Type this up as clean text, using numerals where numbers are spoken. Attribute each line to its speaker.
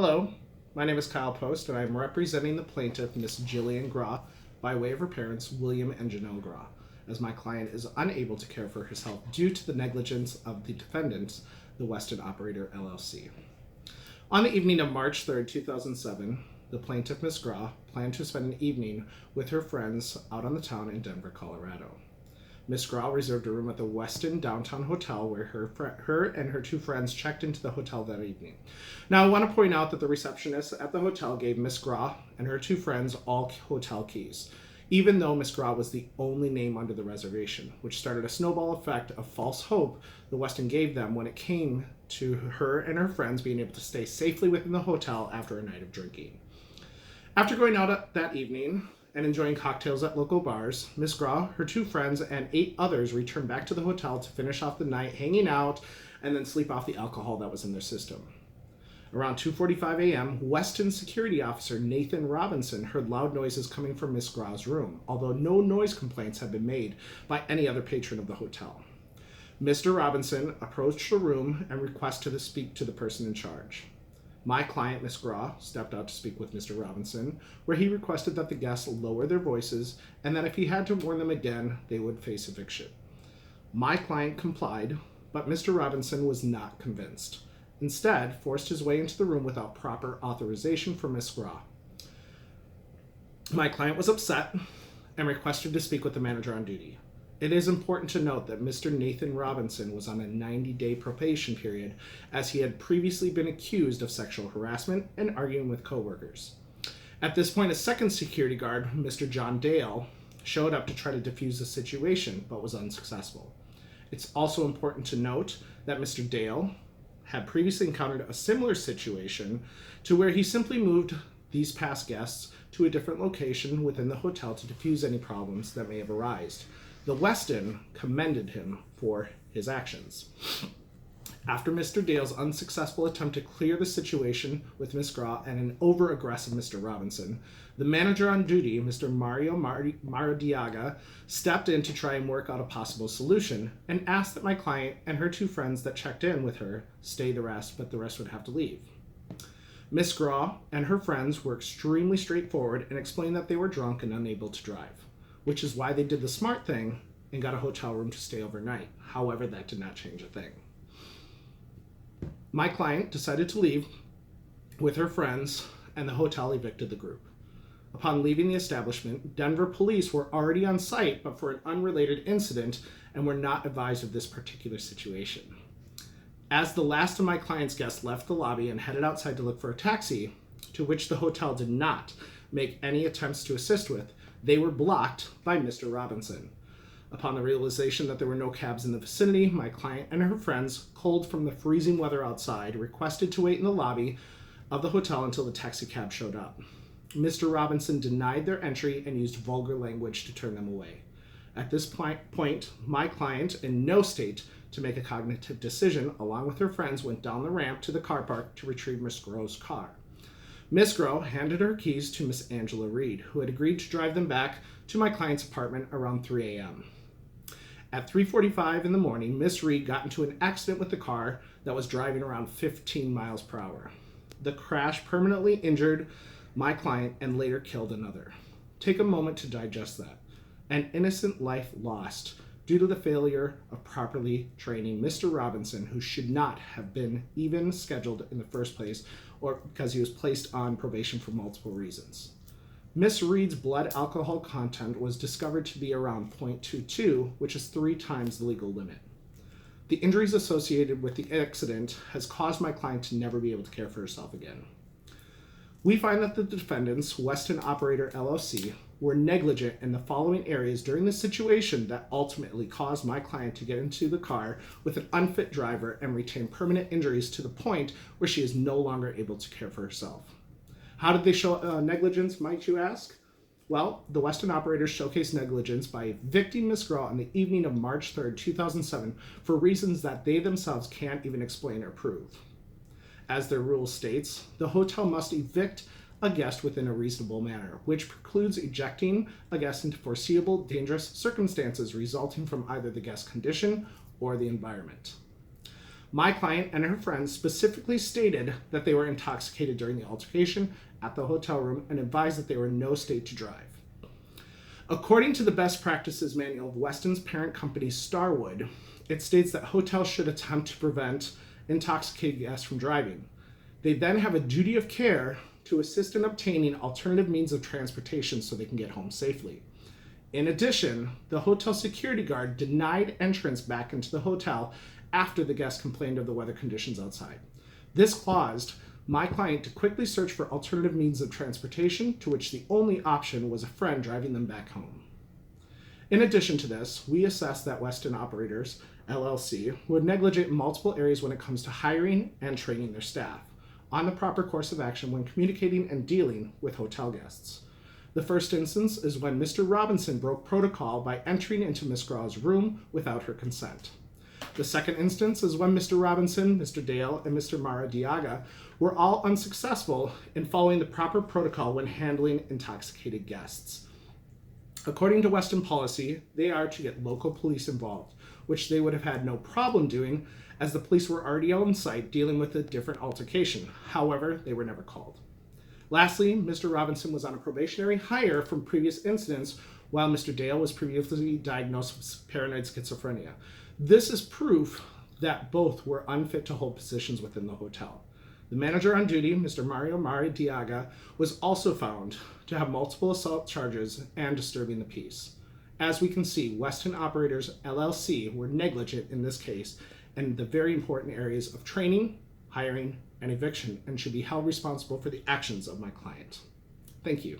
Speaker 1: Hello, my name is Kyle Post, and I'm representing the plaintiff, Miss Jillian Groh, by way of her parents, William and Janelle Groh, as my client is unable to care for his health due to the negligence of the defendants, the Westin Operator LLC. On the evening of March 3rd, 2007, the plaintiff, Miss Groh, planned to spend an evening with her friends out on the town in Denver, Colorado. Miss Groh reserved a room at the Westin downtown hotel where her and her two friends checked into the hotel that evening. Now, I want to point out that the receptionist at the hotel gave Miss Groh and her two friends all hotel keys, even though Miss Groh was the only name under the reservation, which started a snowball effect of false hope the Westin gave them when it came to her and her friends being able to stay safely within the hotel after a night of drinking. After going out that evening and enjoying cocktails at local bars, Miss Groh, her two friends, and 8 others returned back to the hotel to finish off the night hanging out and then sleep off the alcohol that was in their system. Around 2:45 a.m., Westin security officer Nathan Robinson heard loud noises coming from Miss Groh's room, although no noise complaints had been made by any other patron of the hotel. Mr. Robinson approached the room and requested to speak to the person in charge. My client, Miss Groh, stepped out to speak with Mr. Robinson, where he requested that the guests lower their voices and that if he had to warn them again, they would face eviction. My client complied, but Mr. Robinson was not convinced. Instead, forced his way into the room without proper authorization from Miss Groh. My client was upset and requested to speak with the manager on duty. It is important to note that Mr. Nathan Robinson was on a 90-day probation period as he had previously been accused of sexual harassment and arguing with coworkers. At this point, a second security guard, Mr. John Dale, showed up to try to defuse the situation, but was unsuccessful. It's also important to note that Mr. Dale had previously encountered a similar situation to where he simply moved these past guests to a different location within the hotel to defuse any problems that may have arisen. The Westin commended him for his actions. After Mr. Dale's unsuccessful attempt to clear the situation with Miss Groh and an over-aggressive Mr. Robinson, the manager on duty, Mr. Mario Maradiaga, stepped in to try and work out a possible solution and asked that my client and her two friends that checked in with her stay the rest, but the rest would have to leave. Miss Groh and her friends were extremely straightforward and explained that they were drunk and unable to drive, which is why they did the smart thing and got a hotel room to stay overnight. However, that did not change a thing. My client decided to leave with her friends, and the hotel evicted the group. Upon leaving the establishment, Denver police were already on site, but for an unrelated incident, and were not advised of this particular situation. As the last of my client's guests left the lobby and headed outside to look for a taxi, to which the hotel did not make any attempts to assist with, they were blocked by Mr. Robinson. Upon the realization that there were no cabs in the vicinity, my client and her friends, cold from the freezing weather outside, requested to wait in the lobby of the hotel until the taxi cab showed up. Mr. Robinson denied their entry and used vulgar language to turn them away. At this point, my client, in no state to make a cognitive decision, along with her friends, went down the ramp to the car park to retrieve Miss Groh's car. Miss Groh handed her keys to Miss Angela Reed, who had agreed to drive them back to my client's apartment around 3 a.m. At 3:45 in the morning, Miss Reed got into an accident with the car that was driving around 15 miles per hour. The crash permanently injured my client and later killed another. Take a moment to digest that. An innocent life lost due to the failure of properly training Mr. Robinson, who should not have been even scheduled in the first place, or because he was placed on probation for multiple reasons. Miss Reed's blood alcohol content was discovered to be around 0.22, which is 3 times the legal limit. The injuries associated with the accident has caused my client to never be able to care for herself again. We find that the defendants, Westin Operator LLC, were negligent in the following areas during the situation that ultimately caused my client to get into the car with an unfit driver and retain permanent injuries to the point where she is no longer able to care for herself. How did they show negligence, might you ask? Well, the Westin operators showcased negligence by evicting Miss Groh on the evening of March 3rd, 2007 for reasons that they themselves can't even explain or prove. As their rule states, the hotel must evict a guest within a reasonable manner, which precludes ejecting a guest into foreseeable dangerous circumstances resulting from either the guest's condition or the environment. My client and her friends specifically stated that they were intoxicated during the altercation at the hotel room and advised that they were in no state to drive. According to the Best Practices Manual of Westin's parent company Starwood, it states that hotels should attempt to prevent intoxicated guests from driving. They then have a duty of care to assist in obtaining alternative means of transportation so they can get home safely. In addition, the hotel security guard denied entrance back into the hotel after the guest complained of the weather conditions outside. This caused my client to quickly search for alternative means of transportation, to which the only option was a friend driving them back home. In addition to this, we assessed that Westin Operators, LLC, were negligent in multiple areas when it comes to hiring and training their staff on the proper course of action when communicating and dealing with hotel guests. The first instance is when Mr. Robinson broke protocol by entering into Ms. Groh's room without her consent. The second instance is when Mr. Robinson, Mr. Dale, and Mr. Maradiaga were all unsuccessful in following the proper protocol when handling intoxicated guests. According to Westin policy, they are to get local police involved, which they would have had no problem doing as the police were already on site dealing with a different altercation. However, they were never called. Lastly, Mr. Robinson was on a probationary hire from previous incidents, while Mr. Dale was previously diagnosed with paranoid schizophrenia. This is proof that both were unfit to hold positions within the hotel. The manager on duty, Mr. Mario Maradiaga, was also found to have multiple assault charges and disturbing the peace. As we can see, Westin Operators LLC were negligent in this case in the very important areas of training, hiring, and eviction, and should be held responsible for the actions of my client. Thank you.